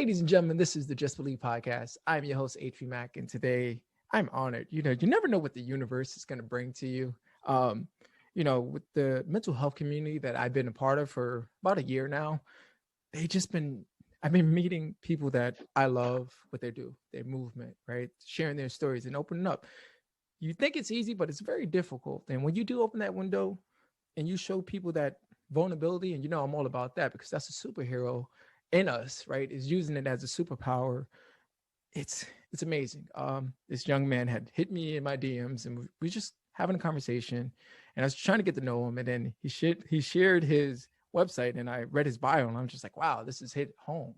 Ladies and gentlemen, this is the Just Believe podcast. I'm your host, Mack, and today I'm honored. You never know what the universe is going to bring to you. With the mental health community that I've been a part of for about a year now, I've been meeting people that I love what they do, their movement, right? Sharing their stories and opening up. You think it's easy, but it's very difficult. And when you do open that window and you show people that vulnerability, and I'm all about that because that's a superhero in us, right? Is using it as a superpower. It's amazing. This young man had hit me in my DMs, and we just having a conversation, and I was trying to get to know him, and then he shared his website, and I read his bio, and I'm just like, wow, this is hit home.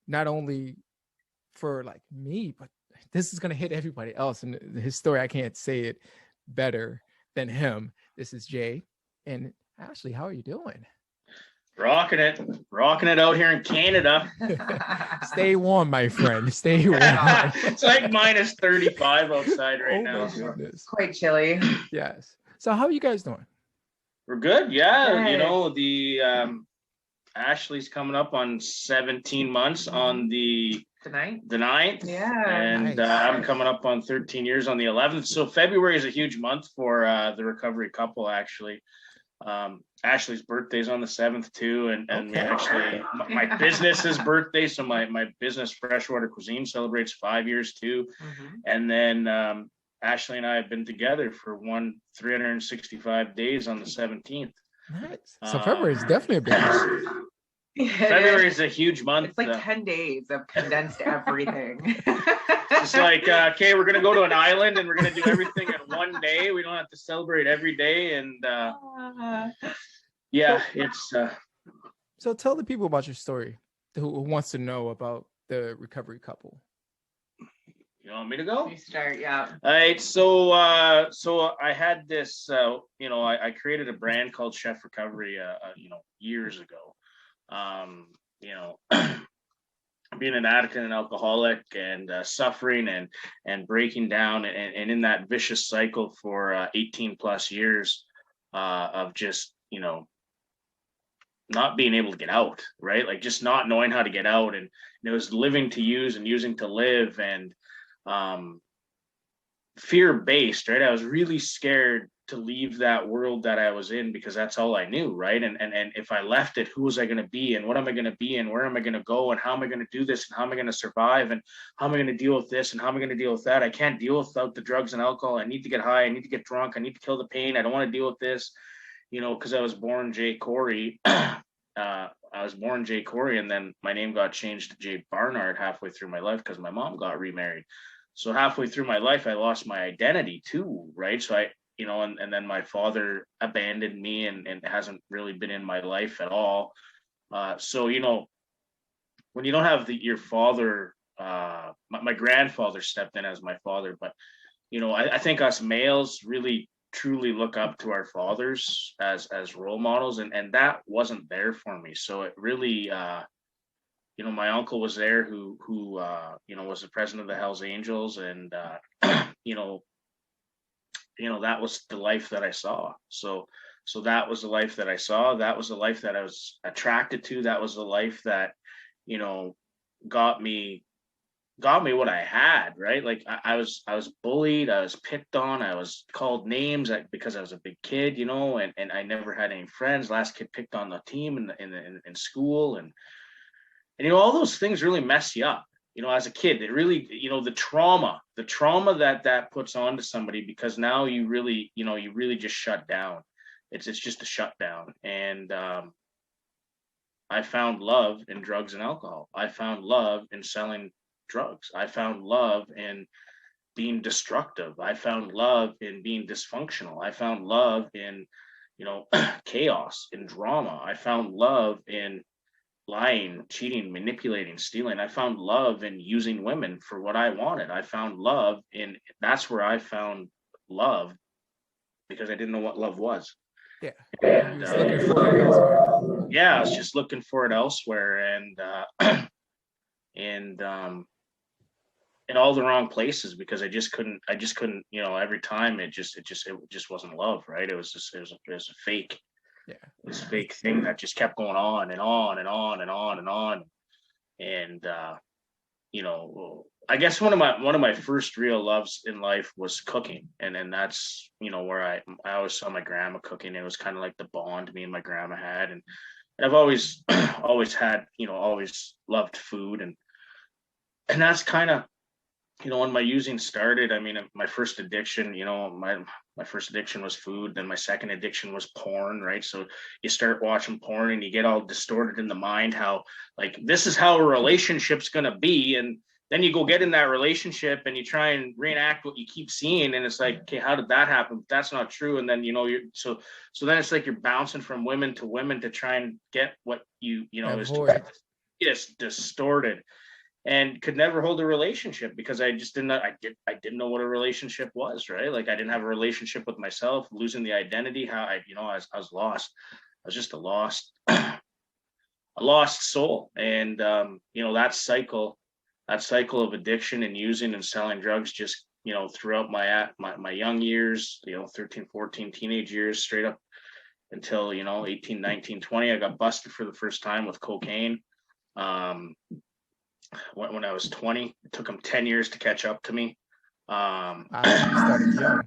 Not only for like me, but this is gonna hit everybody else. And his story, I can't say it better than him. This is Jay, and Ashley, how are you doing? Rocking it out here in Canada. Stay warm, my friend. Stay warm. It's like minus 35 outside right now. It's quite chilly. Yes. So how are you guys doing? We're good. Yeah. Good. The Ashley's coming up on 17 months on the Tonight? the 9th. Yeah. And Nice. I'm coming up on 13 years on the 11th. So February is a huge month for the recovery couple, actually. Ashley's birthday's on the 7th too, and we Okay. actually my business's birthday, so my business Freshwater Cuisine celebrates 5 years too. And then Ashley and I have been together for 365 days on the 17th. Nice. So February is definitely a big month. February is a huge month. It's like 10 days of condensed everything. It's like, okay, we're gonna go to an island and we're gonna do everything in one day. We don't have to celebrate every day, and yeah, it's. So tell the people about your story. Who wants to know about the recovery couple? You want me to go? You start, yeah. All right, so I had this, I created a brand called Chef Recovery, years ago. Being an addict and an alcoholic and suffering and breaking down and in that vicious cycle for 18 plus years of just, not being able to get out, right? Like just not knowing how to get out. And it was living to use and using to live, and fear-based, right? I was really scared to leave that world that I was in because that's all I knew, right? And if I left it, who was I going to be, and what am I going to be, and where am I going to go, and how am I going to do this, and how am I going to survive, and how am I going to deal with this, and how am I going to deal with that? I can't deal without the drugs and alcohol. I need to get high. I need to get drunk. I need to kill the pain. I don't want to deal with this, because I was born Jay Corey. I was born Jay Corey, and then my name got changed to Jay Barnard halfway through my life because my mom got remarried. So halfway through my life, I lost my identity too, right? So and then my father abandoned me and hasn't really been in my life at all. So, when you don't have your father, my grandfather stepped in as my father, but, I think us males really truly look up to our fathers as role models, and that wasn't there for me. So it really, my uncle was there who was the president of the Hells Angels, and that was the life that I saw. So that was the life that I saw. That was the life that I was attracted to. That was the life that got me what I had, right? Like I was bullied, I was picked on, I was called names because I was a big kid, and I never had any friends. Last kid picked on the team in school, and all those things really mess you up. As a kid, it really, the trauma that puts onto somebody, because now you really just shut down. It's just a shutdown. And I found love in drugs and alcohol. I found love in selling drugs. I found love in being destructive. I found love in being dysfunctional. I found love in, chaos, in drama. I found love in lying, cheating, manipulating, stealing. I found love in using women for what I wanted. I found love that's where I found love, because I didn't know what love was. Yeah. And, looking for it elsewhere. Yeah, I was just looking for it elsewhere, and in all the wrong places, because I just couldn't, every time it just wasn't love, right? It was a fake. Yeah. This fake thing that just kept going on and on and on and on and on. And you know, I guess one of my first real loves in life was cooking, and that's, you know, where I always saw my grandma cooking. It was kind of like the bond me and my grandma had, and I've always always had, you know, always loved food, and that's kind of, you know, when my using started. I mean, my first addiction, you know, my first addiction was food. Then my second addiction was porn, right? So you start watching porn and you get all distorted in the mind how, like, this is how a relationship's gonna be, and then you go get in that relationship and you try and reenact what you keep seeing, and it's like, okay, how did that happen? But that's not true. And then, you know, you're so then it's like you're bouncing from women to try and get what you know is just distorted, and could never hold a relationship because I just didn't I didn't know what a relationship was, right? Like, I didn't have a relationship with myself, losing the identity, how I was lost. I was just a lost soul. And you know, that cycle of addiction and using and selling drugs just, you know, throughout my young years, you know, 13, 14 teenage years, straight up until, you know, 18, 19, 20. I got busted for the first time with cocaine. When I was 20. It took them 10 years to catch up to me. You started young.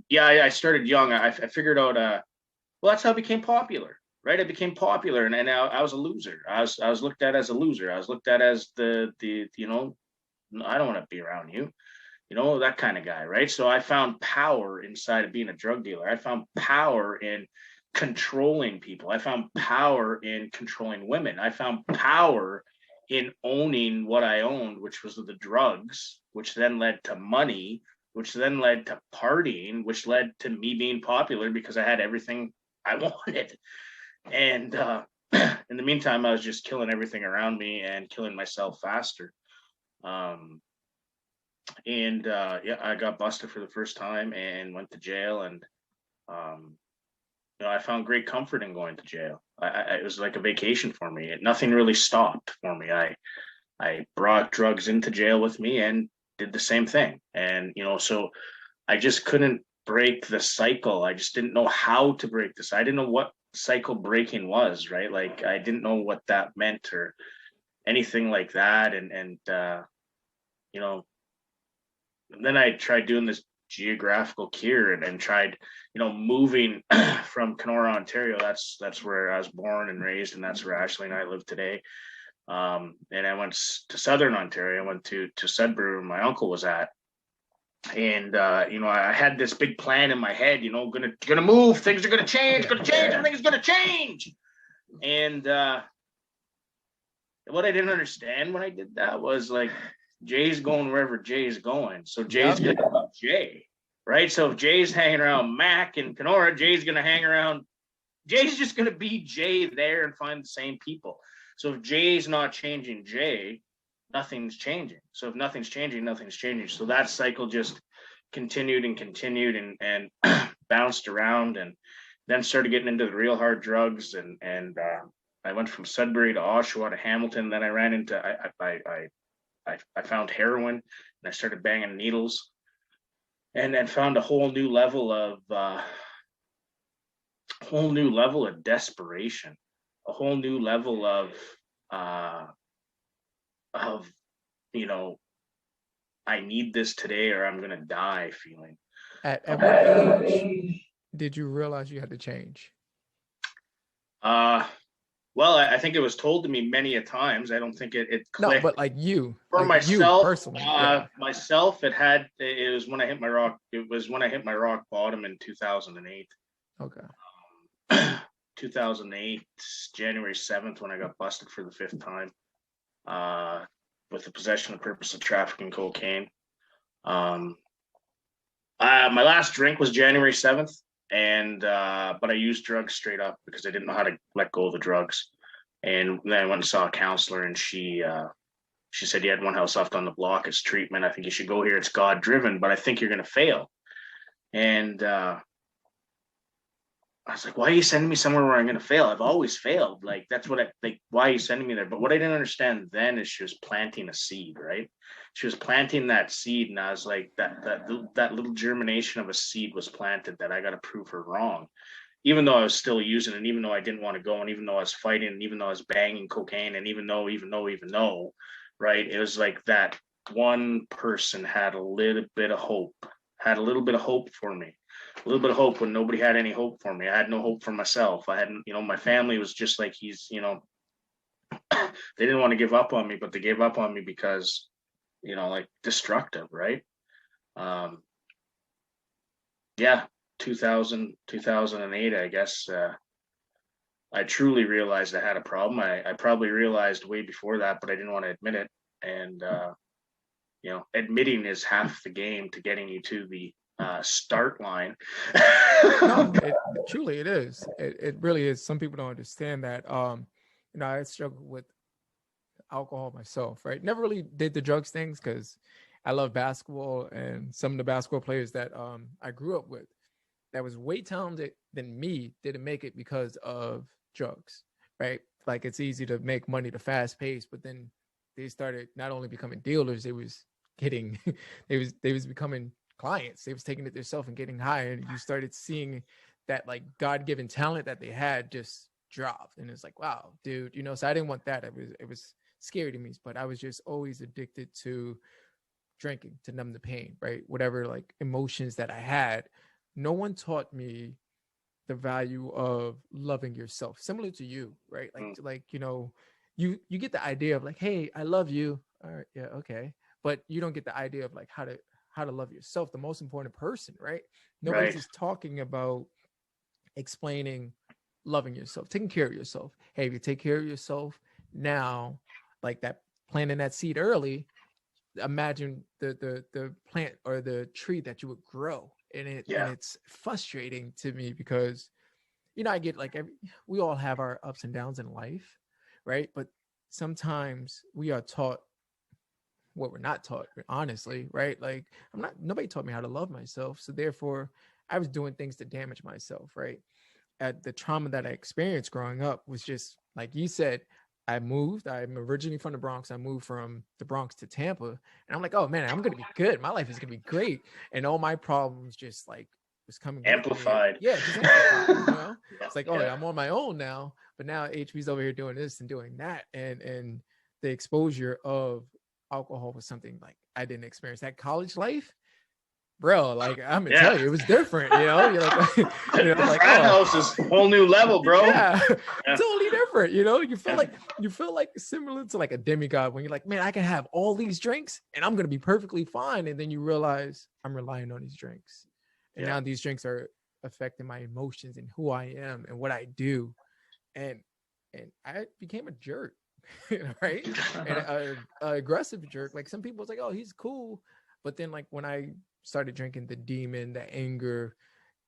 Yeah, I started young. I figured out, well, that's how I became popular, right? I became popular, and I was a loser. I was looked at as a loser. I was looked at as the you know, I don't want to be around you, you know, that kind of guy, right? So I found power inside of being a drug dealer. I found power in controlling people. I found power in controlling women. I found power in owning what I owned, which was the drugs, which then led to money, which then led to partying, which led to me being popular because I had everything I wanted. And in the meantime, I was just killing everything around me and killing myself faster. Yeah, I got busted for the first time and went to jail. And you know, I found great comfort in going to jail. It was like a vacation for me. Nothing really stopped for me. I brought drugs into jail with me and did the same thing. And, you know, so I just couldn't break the cycle. I just didn't know how to break this. I didn't know what cycle breaking was, right? Like, I didn't know what that meant or anything like that. And you know, and then I tried doing this geographical cure and tried, you know, moving from Kenora, Ontario. That's where I was born and raised, and that's where Ashley and I live today. And I went to Southern Ontario. I went to Sudbury, where my uncle was at. And you know, I had this big plan in my head, you know, gonna move, things are gonna change, everything's gonna change. And what I didn't understand when I did that was, like, Jay's going wherever Jay's going. So Jay's gonna be Jay, right? So if Jay's hanging around Mack and Kenora, Jay's just gonna be Jay there and find the same people. So if Jay's not changing Jay, nothing's changing. So if nothing's changing, nothing's changing. So that cycle just continued and bounced around, and then started getting into the real hard drugs. And I went from Sudbury to Oshawa to Hamilton. Then I ran into I found heroin, and I started banging needles, and then found a whole new level of desperation, a whole new level of, you know, I need this today or I'm gonna die feeling. At what age did you realize you had to change? Well, I think it was told to me many a times. I don't think it clicked. No, but like you, for like myself, you personally. Myself, it was when I hit my rock. It was when I hit my rock bottom in 2008. Okay. 2008, January 7th, when I got busted for the fifth time, with the possession of purpose of trafficking cocaine. My last drink was January 7th. And but I used drugs straight up because I didn't know how to let go of the drugs. And then I went and saw a counselor, and she said, "You had one house left on the block. It's treatment. I think you should go here. It's God driven, but I think you're going to fail." And I was like, "Why are you sending me somewhere where I'm going to fail? I've always failed. Like, that's what I think. Why are you sending me there?" But what I didn't understand then is she was planting a seed, right? She was planting that seed, and I was like, that little germination of a seed was planted, that I got to prove her wrong. even though I was still using, and even though I didn't want to go, and even though I was fighting, and even though I was banging cocaine, and even though, right? It was like that one person had a little bit of hope, for me, a little bit of hope when nobody had any hope for me. I had no hope for myself. I hadn't, my family was just like, they didn't want to give up on me, but they gave up on me because, like destructive, right? Yeah, 2008, I guess, I truly realized I had a problem. I probably realized way before that, but I didn't want to admit it. And, admitting is half the game to getting you to the start line. No, truly it is. It really is. Some people don't understand that. I struggle with alcohol myself, right? Never really did the drugs things because I love basketball, and some of the basketball players that I grew up with that was way talented than me didn't make it because of drugs, right? Like it's easy to make money the fast pace, but then they started not only becoming dealers, they was getting they was becoming clients. They was taking it themselves and getting higher, and you started seeing that like God-given talent that they had just dropped. And it's like, wow, dude, so I didn't want that. It was scary to me, but I was just always addicted to drinking to numb the pain, right? Whatever like emotions that I had. No one taught me the value of loving yourself, similar to you, right? Like you get the idea of like, hey, I love you. All right, yeah, okay. But you don't get the idea of like how to love yourself, the most important person, right? Nobody's Right. just talking about explaining loving yourself, taking care of yourself. Hey, if you take care of yourself now, like that, planting that seed early, imagine the plant or the tree that you would grow. And it's frustrating to me because I get like we all have our ups and downs in life, right? But sometimes we are taught what we're not taught, honestly, right? Like nobody taught me how to love myself, so therefore I was doing things to damage myself, right? At the trauma that I experienced growing up was just like you said. I'm originally from the Bronx. I moved from the Bronx to Tampa, and I'm like, oh man, I'm gonna be good. My life is gonna be great, and all my problems just like was coming amplified. Yeah, just amplified. It's like, oh, yeah, I'm on my own now, but now HB's over here doing this and doing that, and the exposure of alcohol was something like I didn't experience. That college life, bro, like I'm gonna tell you, it was different. You're like, like frat house is a whole new level, bro. Yeah, totally different. You feel like similar to like a demigod when you're like, man, I can have all these drinks and I'm gonna be perfectly fine, and then you realize I'm relying on these drinks, and now these drinks are affecting my emotions and who I am and what I do, and I became a jerk, right? And a aggressive jerk. Like some people was like, oh, he's cool, but then like when I started drinking, the demon, the anger,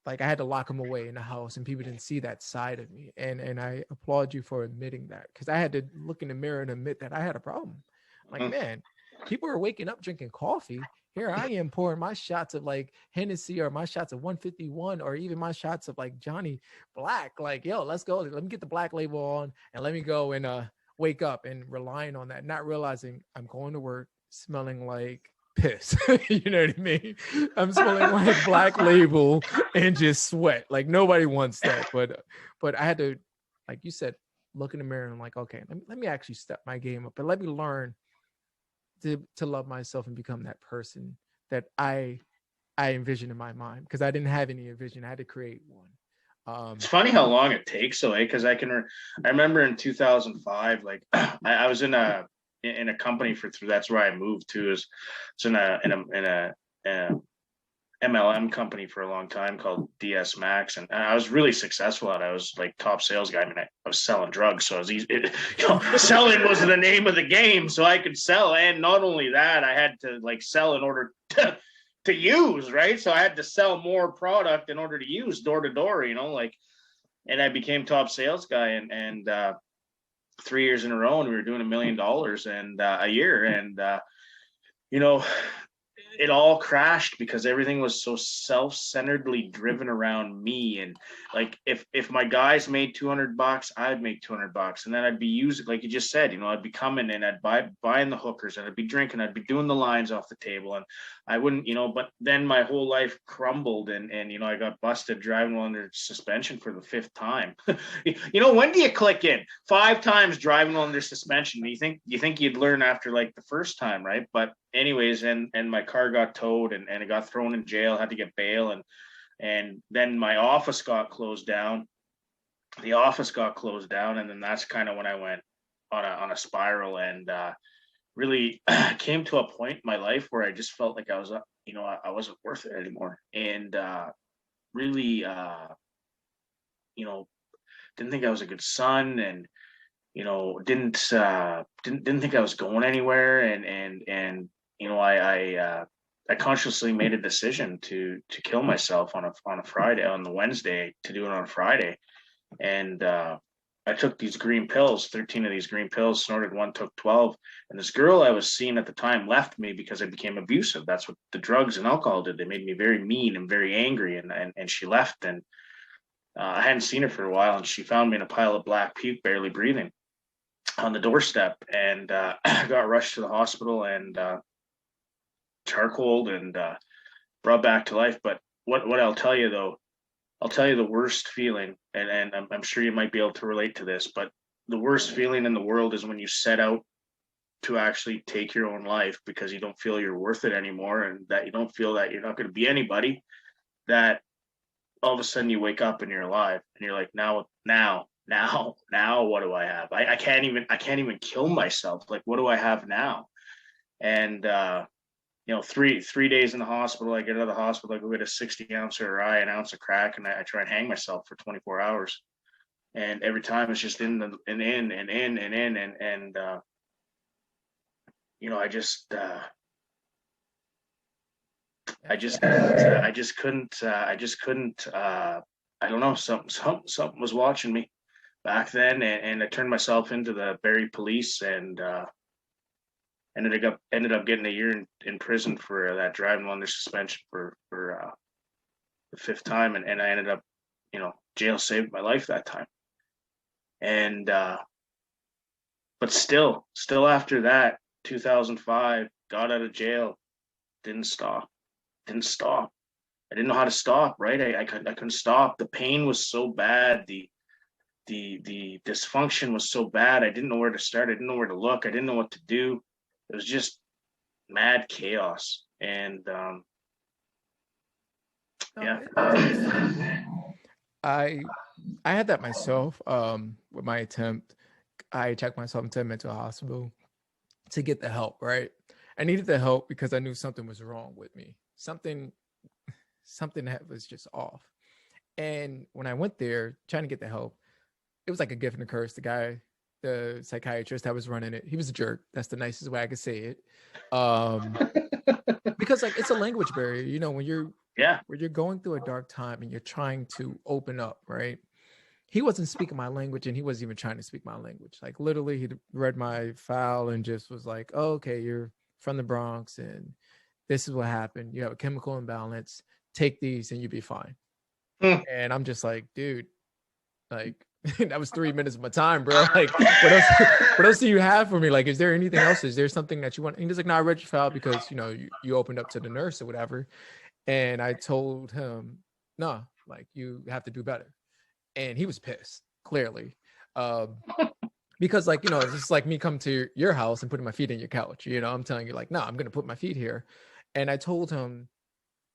like I had to lock him away in the house, and people didn't see that side of me. And I applaud you for admitting that, because I had to look in the mirror and admit that I had a problem. Like, man, people are waking up drinking coffee. Here I am pouring my shots of like Hennessy or my shots of 151 or even my shots of like Johnny Black. Like, yo, let's go. Let me get the black label on and let me go and wake up, and relying on that, not realizing I'm going to work smelling like piss. You know what I mean? I'm smelling like black label and just sweat. Like nobody wants that. But I had to, like you said, look in the mirror and I'm like, okay, let me actually step my game up and let me learn to love myself and become that person that I envision in my mind, because I didn't have any vision. I had to create one. It's funny how long it takes, though, because I remember in 2005, like I was in a company that's where I moved to. It's in a MLM company for a long time called DS Max, and I was really successful at it. I was like top sales guy. I mean, I was selling drugs, so it was easy. Selling was the name of the game, so I could sell. And not only that, I had to like sell in order to use, right? So I had to sell more product in order to use door to door, and I became top sales guy, and 3 years in a row, and we were doing $1 million and a year, and it all crashed because everything was so self-centeredly driven around me. And like, if my guys made $200, I'd make $200, and then I'd be using, like you just said, I'd be coming and I'd buying the hookers, and I'd be drinking, I'd be doing the lines off the table, and I wouldn't, but then my whole life crumbled, and I got busted driving while under suspension for the 5th time. When do you click in? 5 times driving while under suspension. You think you'd learn after like the first time, right? But anyways, and my car got towed, and it got thrown in jail, had to get bail, and then my office got closed down. The office got closed down, and then that's kind of when I went on a spiral, and really came to a point in my life where I just felt like I was, I wasn't worth it anymore, and really, didn't think I was a good son, and didn't think I was going anywhere, and I consciously made a decision to kill myself on a Friday, on the Wednesday, to do it on a Friday. And I took these green pills, 13 of these green pills, snorted one, took 12. And this girl I was seeing at the time left me because I became abusive. That's what the drugs and alcohol did. They made me very mean and very angry. And she left. And I hadn't seen her for a while. And she found me in a pile of black puke, barely breathing, on the doorstep. And I got rushed to the hospital and charcoaled and brought back to life. But what I'll tell you, though, I'll tell you the worst feeling, and I'm sure you might be able to relate to this, but the worst feeling in the world is when you set out to actually take your own life because you don't feel you're worth it anymore, and that you don't feel that you're not going to be anybody, that all of a sudden you wake up and you're alive, and you're like, now, what do I have? I can't even kill myself. Like, what do I have now? And 3 days in the hospital, I get out of the hospital, I go get a 60-ounce of rye, an ounce of crack, and I try and hang myself for 24 hours. And every time it's just in, I just couldn't, I don't know, something was watching me back then, and I turned myself into the Barrie police, and ended up getting a year in prison for that driving while under suspension for the 5th time, and I ended up, jail saved my life that time. And but still after that, 2005, got out of jail, didn't stop. I didn't know how to stop, right? I couldn't stop. The pain was so bad, the dysfunction was so bad. I didn't know where to start. I didn't know where to look. I didn't know what to do. It was just mad chaos. And yeah. I had that myself with my attempt. I checked myself into a mental hospital to get the help, right? I needed the help because I knew something was wrong with me. Something that was just off. And when I went there trying to get the help, it was like a gift and a curse. The psychiatrist that was running it, he was a jerk. That's the nicest way I could say it. Because like it's a language barrier, when you're going through a dark time and you're trying to open up, right? He wasn't speaking my language, and he wasn't even trying to speak my language. Like literally, he read my file and just was like, "Oh, okay, you're from the Bronx, and this is what happened. You have a chemical imbalance. Take these, and you'll be fine." And I'm just like, dude, like that was 3 minutes of my time, bro. Like, what else do you have for me? Like, is there anything else? Is there something that you want? And he's like, no, I read your file because you opened up to the nurse or whatever. And I told him, no, like you have to do better. And he was pissed, clearly. Because like, it's just like me coming to your house and putting my feet in your couch. I'm telling you like, no, I'm going to put my feet here. And I told him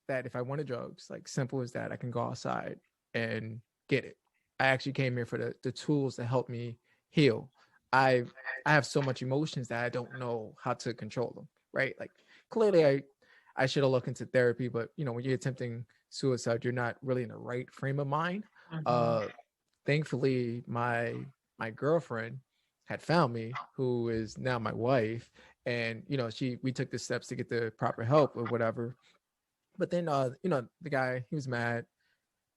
that if I wanted drugs, like simple as that, I can go outside and get it. I actually came here for the tools to help me heal. I have so much emotions that I don't know how to control them, right? Like clearly I should have looked into therapy, but when you're attempting suicide, you're not really in the right frame of mind. Mm-hmm. Thankfully, my girlfriend had found me, who is now my wife, and we took the steps to get the proper help or whatever. But then the guy, he was mad.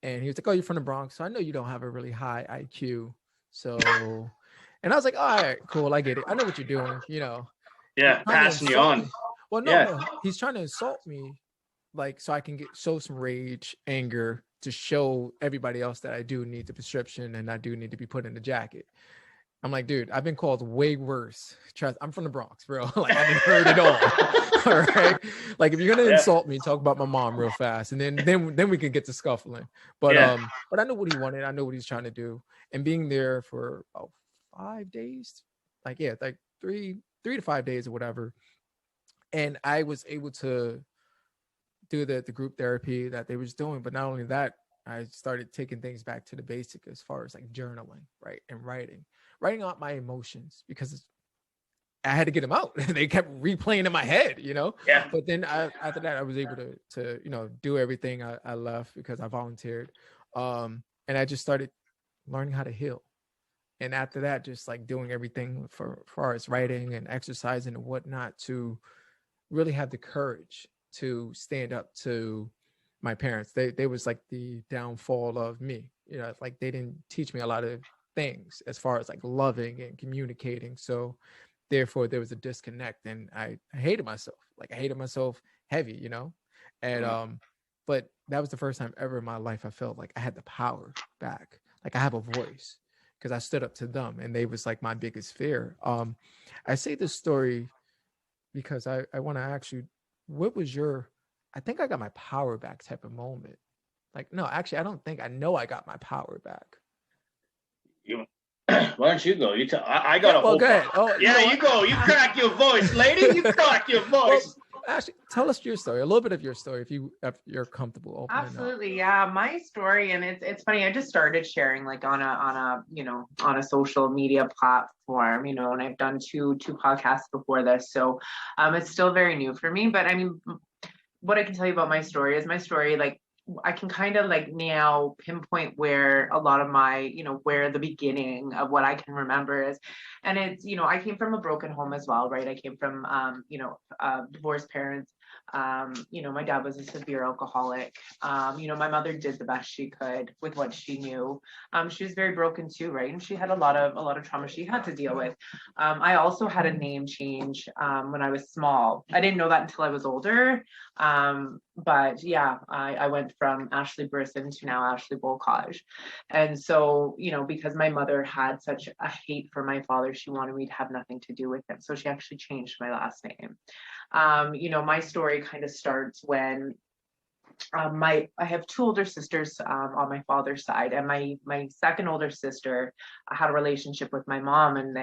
And he was like, "Oh, you're from the Bronx, so I know you don't have a really high IQ." So, and I was like, "All right, cool, I get it. I know what you're doing." Yeah, passing you on. Well, no, Yeah. no, he's trying to insult me, like, so I can show some rage, anger, to show everybody else that I do need the prescription and I do need to be put in the jacket. I'm like, dude, I've been called way worse. Trust, I'm from the Bronx, bro. Like, I didn't heard it all. All right. Like, if you're gonna insult me, talk about my mom real fast, and then we can get to scuffling. But but I know what he wanted. I know what he's trying to do. And being there for 5 days, like, yeah, like 3 to 5 days or whatever. And I was able to do the group therapy that they was doing. But not only that, I started taking things back to the basic as far as like journaling, right? And writing out my emotions, because I had to get them out. They kept replaying in my head, Yeah. But then after that, I was able to do everything. I left because I volunteered. And I just started learning how to heal. And after that, just like doing everything for far as writing and exercising and whatnot, to really have the courage to stand up to my parents. They was like the downfall of me. Like, they didn't teach me a lot of things as far as like loving and communicating. So therefore there was a disconnect, and I hated myself. Like, I hated myself heavy, And but that was the first time ever in my life I felt like I had the power back. Like, I have a voice, because I stood up to them, and they was like my biggest fear. I say this story because I want to ask you, what was your, I think I got my power back type of moment? Like, no, actually, I know I got my power back. Why don't you go? You tell. I got a whole. Go ahead. Oh, yeah, you go. You crack your voice, lady. You crack your voice. Well, actually, tell us your story, a little bit of your story, if you're comfortable opening Absolutely, yeah. My story, and it's funny. I just started sharing like on a social media platform, and I've done two podcasts before this, so it's still very new for me. But I mean, what I can tell you about my story is like, I can kind of like now pinpoint where a lot of my, where the beginning of what I can remember is. And it's, I came from a broken home as well, right? I came from, divorced parents. My dad was a severe alcoholic. My mother did the best she could with what she knew. She was very broken too, right? And she had a lot of trauma she had to deal with. I also had a name change when I was small. I didn't know that until I was older. But yeah, I went from Ashley Brisson to now Ashley Bolkaj. And so, because my mother had such a hate for my father, she wanted me to have nothing to do with him. So she actually changed my last name. My story kind of starts when I have two older sisters on my father's side, and my second older sister had a relationship with my mom, and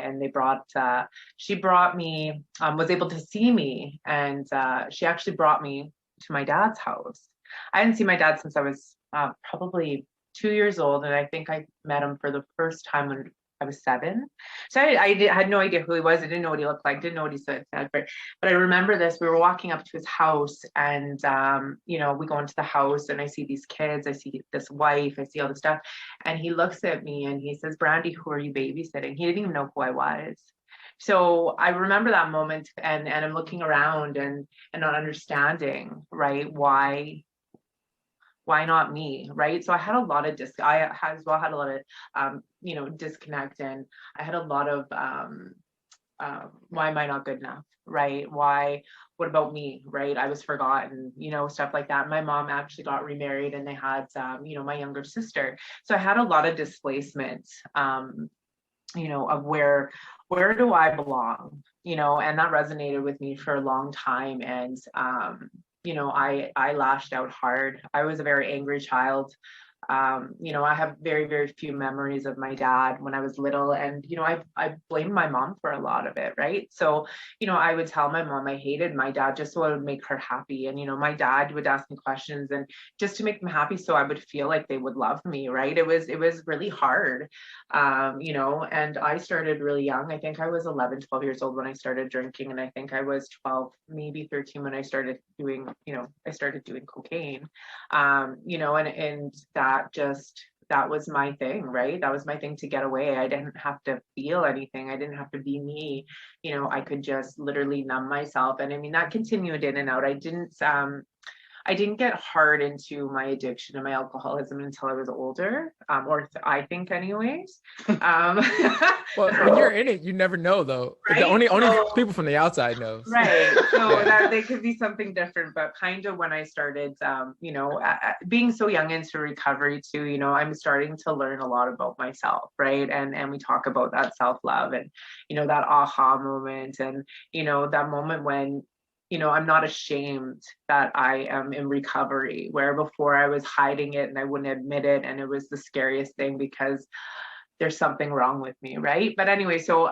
she brought me, was able to see me, and she actually brought me to my dad's house. I hadn't seen my dad since I was probably 2 years old, and I think I met him for the first time when I was 7. So I had no idea who he was. I didn't know what he looked like, didn't know what he said. But I remember this, we were walking up to his house, and, we go into the house, and I see these kids, I see this wife, I see all this stuff. And he looks at me and he says, "Brandy, who are you babysitting?" He didn't even know who I was. So I remember that moment, and I'm looking around and not understanding, right? Why not me, right? So I had a lot of I as well had a lot of disconnect, and I had a lot of why am I not good enough, right? What about me, right? I was forgotten, stuff like that. My mom actually got remarried, and they had my younger sister. So I had a lot of displacement, of where do I belong, and that resonated with me for a long time. And I lashed out hard. I was a very angry child. I have very, very few memories of my dad when I was little, and I blame my mom for a lot of it, right? So I would tell my mom I hated my dad just so it would make her happy, and my dad would ask me questions and just to make them happy, so I would feel like they would love me, right? It was really hard, and I started really young. I think I was 11, 12 years old when I started drinking, and I think I was 12, maybe 13 when I started doing cocaine, and that was my thing, right? That was my thing to get away. I didn't have to feel anything. I didn't have to be me. I could just literally numb myself. And I mean, that continued in and out. I I didn't get hard into my addiction and my alcoholism until I was older, I think anyways. Well, when you're in it, you never know though. Right? The only people from the outside knows. Right. So that they could be something different, but kind of when I started, being so young into recovery too, I'm starting to learn a lot about myself, right? And we talk about that self-love and, that aha moment and, that moment when, I'm not ashamed that I am in recovery, where before I was hiding it and I wouldn't admit it. And it was the scariest thing because there's something wrong with me, right? But anyway, so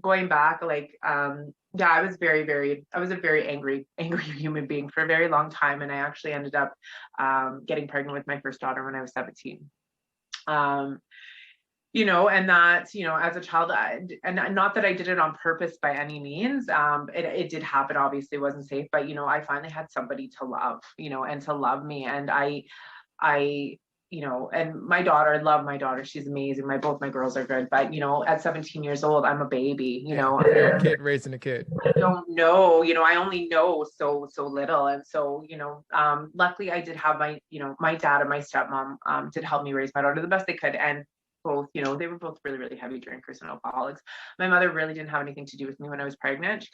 going back, I was a very angry human being for a very long time. And I actually ended up getting pregnant with my first daughter when I was 17. And that, as a child, and not that I did it on purpose by any means, it did happen, obviously it wasn't safe, but, I finally had somebody to love, and to love me. And I and my daughter, I love my daughter. She's amazing. Both my girls are good, but, at 17 years old, I'm a baby, You're a kid raising a kid. I don't know, I only know so little. And so, luckily I did have my dad and my stepmom did help me raise my daughter the best they could. And both, they were both really, really heavy drinkers and alcoholics. My mother really didn't have anything to do with me when I was pregnant.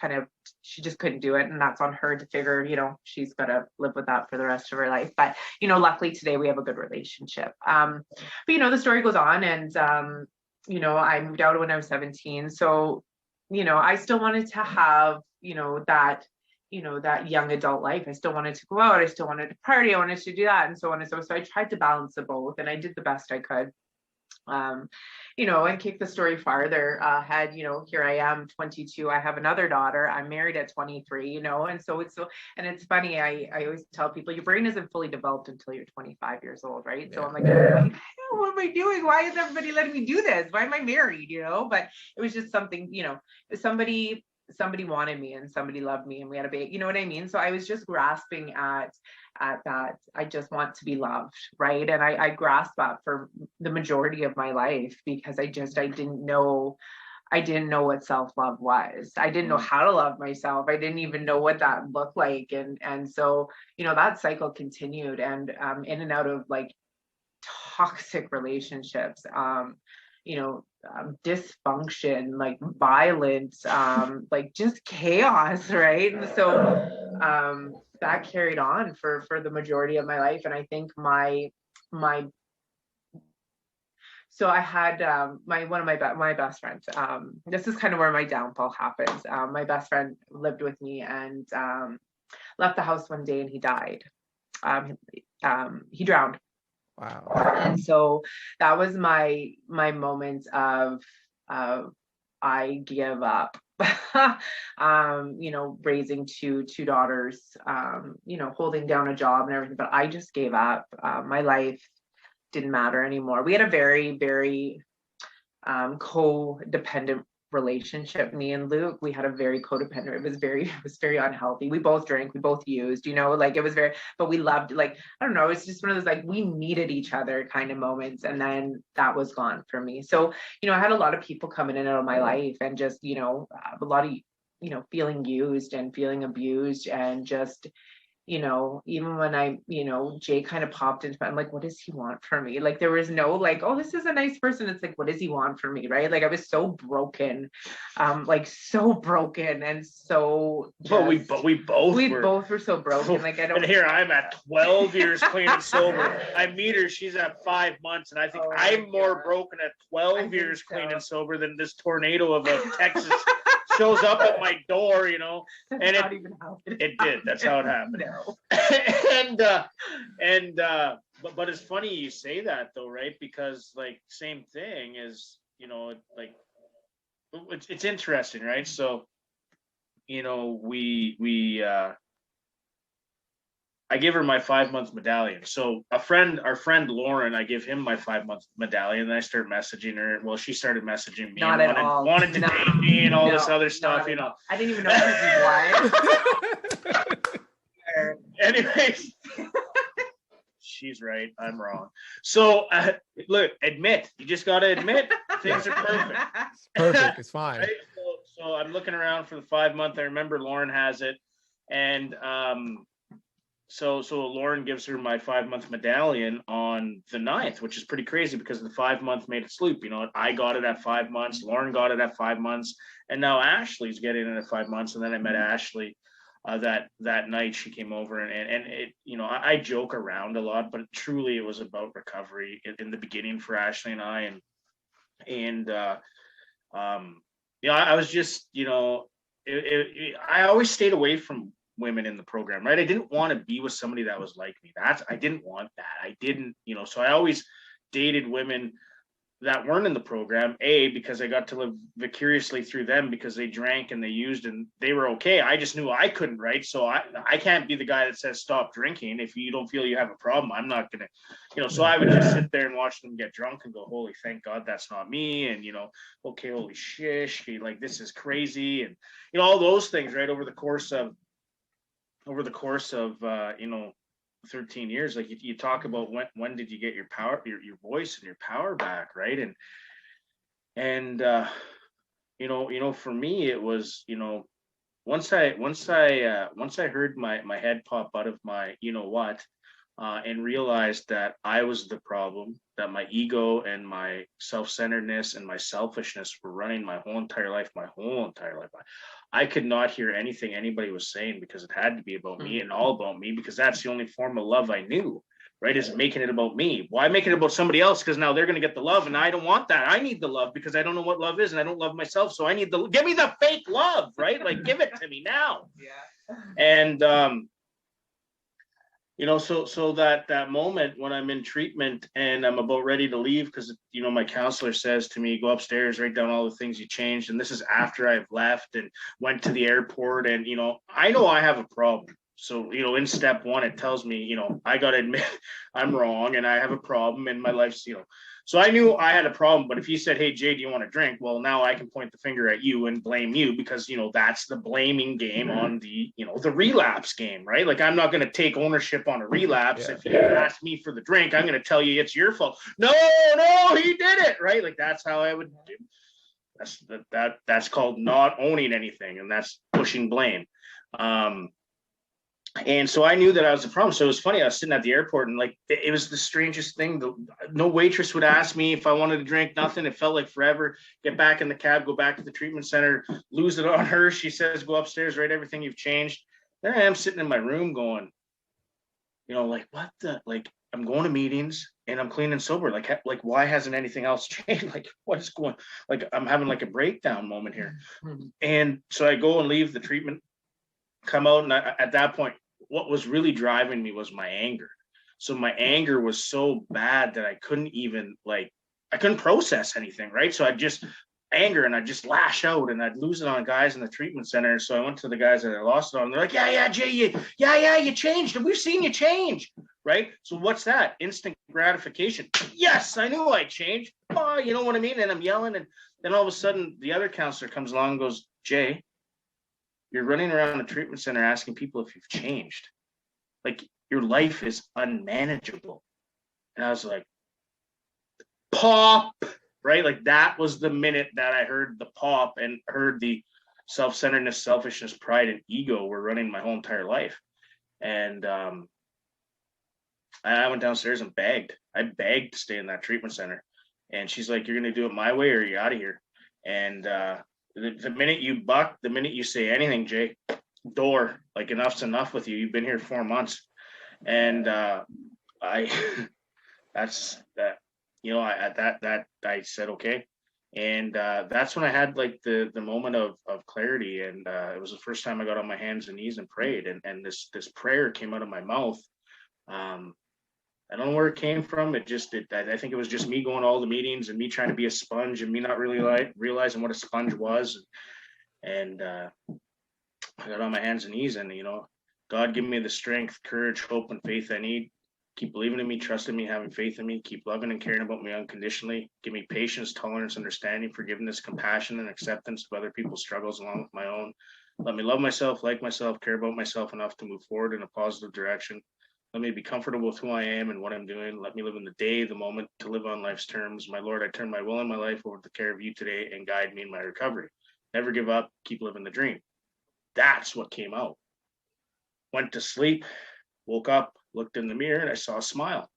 She just couldn't do it. And that's on her to figure, she's got to live with that for the rest of her life. But, luckily today we have a good relationship. But, the story goes on and, I moved out when I was 17. So, I still wanted to have, that young adult life. I still wanted to go out. I still wanted to party. I wanted to do that and so on and so. So I tried to balance the both and I did the best I could. And kick the story farther ahead, here I am 22, I have another daughter, I'm married at 23, and so it's funny, I always tell people your brain isn't fully developed until you're 25 years old, right? Yeah. So I'm like, what am I doing? Why is everybody letting me do this? Why am I married? But it was just something, somebody wanted me and somebody loved me and we had a baby, you know what I mean? So I was just grasping at that. I just want to be loved, right? And I grasped that for the majority of my life because I didn't know what self-love was. I didn't know how to love myself. I didn't even know what that looked like. And so, that cycle continued and in and out of toxic relationships, dysfunction, violence, just chaos, right? And so that carried on for the majority of my life. And I think so I had one of my best friends. This is kind of where my downfall happens. My best friend lived with me and left the house one day and he died. He drowned. Wow. And so that was my moment of I give up. Raising two daughters, holding down a job and everything, but I just gave up. My life didn't matter anymore. We had a very, very codependent relationship. Me and Luke, we had a very codependent. It was very unhealthy. We both drank, we both used, it was very, but we loved, I don't know, it's just one of those we needed each other kind of moments. And then that was gone for me. So, I had a lot of people coming in and out of my life and just, a lot of, feeling used and feeling abused and just, even when I, Jay kind of popped into, I'm like, what does he want from me? There was no oh, this is a nice person. It's what does he want from me? Right. I was so broken, so broken. And so, but we both were so broken. I don't. And here I'm at 12 years clean and sober. I meet her. She's at 5 months. And I think I'm more broken at 12 years clean and sober than this tornado of a Texas shows up at my door, and it did. That's how it happened. No. But it's funny you say that though, right? Because same thing is, it's interesting, right? So, I give her my 5 month medallion. So our friend Lauren, I give him my 5 month medallion. And I start messaging her. Well, she started messaging me and wanted to date me and all this other stuff, I didn't even know this is why. Anyways, she's right. I'm wrong. So look, admit. You just got to admit things are perfect. It's perfect. It's fine. Right? So I'm looking around for the 5 month. I remember Lauren has it. And so Lauren gives her my 5-month medallion on the 9th, which is pretty crazy because the 5-month made it sloop. You know, I got it at 5 months, Lauren got it at 5 months, and now Ashley's getting it at 5 months. And then I met Ashley that night. She came over, and it, you know, I joke around a lot, but truly it was about recovery in the beginning for Ashley and I. And I was just, you know, I always stayed away from women in the program, right? I didn't want to be with somebody that was like me. I didn't want that. I didn't, you know, so I always dated women that weren't in the program, because I got to live vicariously through them because they drank and they used and they were okay. I just knew I couldn't, right? So I can't be the guy that says stop drinking. If you don't feel you have a problem, I'm not gonna, you know. So I would just sit there and watch them get drunk and go, holy, thank God that's not me. And, you know, okay, holy shish, like this is crazy. And, you know, all those things, right? Over the course of you know, 13 years, like you talk about when did you get your power, your voice and your power back, right? And you know, for me it was, you know, once I heard my head pop out of my, you know what, and realized that I was the problem, that my ego and my self-centeredness and my selfishness were running my whole entire life. I could not hear anything anybody was saying because it had to be about me and all about me, because that's the only form of love I knew, right? Is making it about me. Why make it about somebody else? Because now they're going to get the love, and I don't want that. I need the love because I don't know what love is, and I don't love myself. So I need give me the fake love, right? Like, give it to me now. Yeah. And you know, so that moment when I'm in treatment and I'm about ready to leave, because, you know, my counselor says to me, go upstairs, write down all the things you changed. And this is after I've left and went to the airport. And, you know I have a problem. So, you know, in step 1, it tells me, you know, I got to admit I'm wrong and I have a problem in my life, you know. So I knew I had a problem. But if he said, hey, Jay, do you want to drink? Well, now I can point the finger at you and blame you, because, you know, that's the blaming game on the, you know, the relapse game, right? Like, I'm not going to take ownership on a relapse. If you ask me for the drink, I'm going to tell you it's your fault. No, he did it, right? Like, that's how I would do. That's called not owning anything, and that's pushing blame. And so I knew that I was the problem. So it was funny. I was sitting at the airport, and like, it was the strangest thing. No waitress would ask me if I wanted to drink, nothing. It felt like forever. Get back in the cab, go back to the treatment center, lose it on her. She says, go upstairs, write everything you've changed. There I am sitting in my room going, you know, like, what the, like, I'm going to meetings and I'm clean and sober. Like why hasn't anything else changed? Like, what is going, like, I'm having like a breakdown moment here. And so I go and leave the treatment, come out, and at that point, what was really driving me was my anger. So my anger was so bad that I couldn't even, like, I couldn't process anything, right? So I just anger and I just lash out and I'd lose it on guys in the treatment center. So I went to the guys that I lost it on. They're like, yeah, Jay, you changed. We've seen you change, right? So what's that? Instant gratification. Yes, I knew I changed. Oh, you know what I mean? And I'm yelling, and then all of a sudden the other counselor comes along and goes, Jay, you're running around the treatment center asking people if you've changed. Like, your life is unmanageable. And I was like, pop, right? Like, that was the minute that I heard the pop and heard the self-centeredness, selfishness, pride, and ego were running my whole entire life. And I went downstairs and begged. I begged to stay in that treatment center. And she's like, you're going to do it my way or you're out of here. And the minute you buck, the minute you say anything, Jay, door, like, enough's enough with you. You've been here 4 months. And that's that, you know, I said, okay. And that's when I had like the moment of clarity. And it was the first time I got on my hands and knees and prayed. And this prayer came out of my mouth. I don't know where it came from. I think it was just me going to all the meetings and me trying to be a sponge and me not really realizing what a sponge was. And I got on my hands and knees, and, you know, God, give me the strength, courage, hope, and faith I need. Keep believing in me, trusting me, having faith in me. Keep loving and caring about me unconditionally. Give me patience, tolerance, understanding, forgiveness, compassion, and acceptance of other people's struggles along with my own. Let me love myself, like myself, care about myself enough to move forward in a positive direction. Let me be comfortable with who I am and what I'm doing. Let me live in the day, the moment, to live on life's terms. My Lord, I turn my will and my life over to the care of you today and guide me in my recovery. Never give up. Keep living the dream. That's what came out. Went to sleep. woke up, looked in the mirror, and I saw a smile.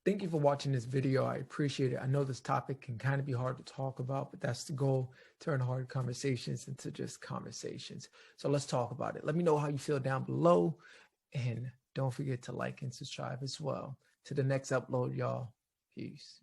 Thank you for watching this video. I appreciate it. I know this topic can kind of be hard to talk about, but that's the goal, turn hard conversations into just conversations. So let's talk about it. Let me know how you feel down below, and don't forget to like and subscribe as well. To the next upload, y'all. Peace.